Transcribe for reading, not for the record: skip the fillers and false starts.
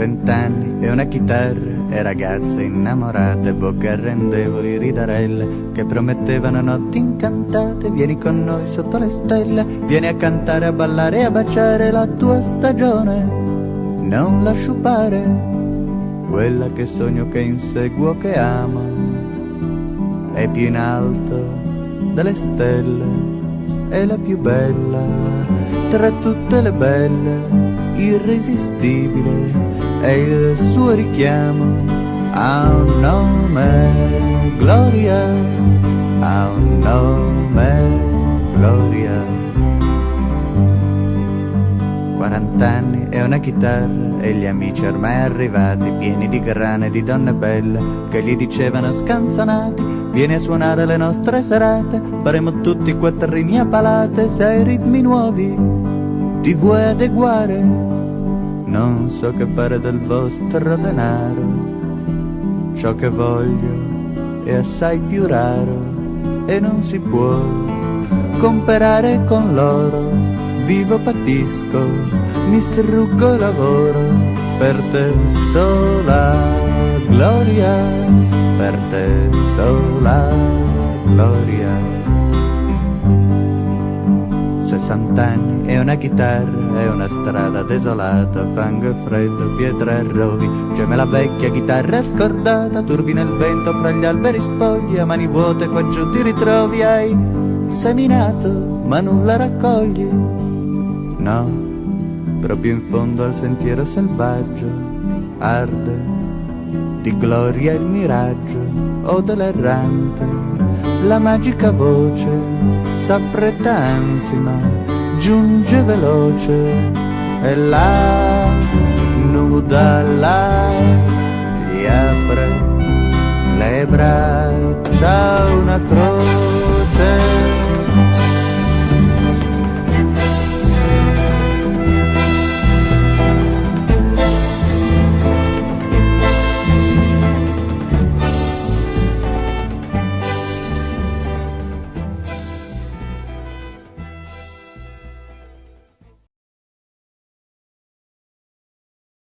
20 anni e una chitarra e ragazze innamorate, bocche arrendevoli, ridarelle che promettevano notti incantate. Vieni con noi sotto le stelle, vieni a cantare, a ballare e a baciare la tua stagione. Non la sciupare, quella che sogno, che inseguo, che amo, è più in alto delle stelle, è la più bella tra tutte le belle, irresistibile è il suo richiamo. Ha un nome, Gloria, ha un nome, Gloria. 40 anni e una chitarra e gli amici ormai arrivati, pieni di grane, di donne belle che gli dicevano scanzonati: vieni a suonare le nostre serate, faremo tutti i quattrini a palate. Se hai ritmi nuovi ti vuoi adeguare, non so che fare del vostro denaro. Ciò che voglio è assai più raro e non si può comperare con l'oro. Vivo, patisco, mi struggo e lavoro per te sola, Gloria, per te sola, Gloria. 60 anni e una chitarra e una strada desolata, fango e freddo, pietre e rovi, geme la vecchia chitarra scordata, turbi nel vento fra gli alberi spogli, a mani vuote qua giù ti ritrovi. Hai seminato ma nulla raccogli, no, proprio in fondo al sentiero selvaggio arde di gloria il miraggio, o dell'errante la magica voce s'affretta ansima, giunge veloce e là, nuda là, gli apre le braccia una croce.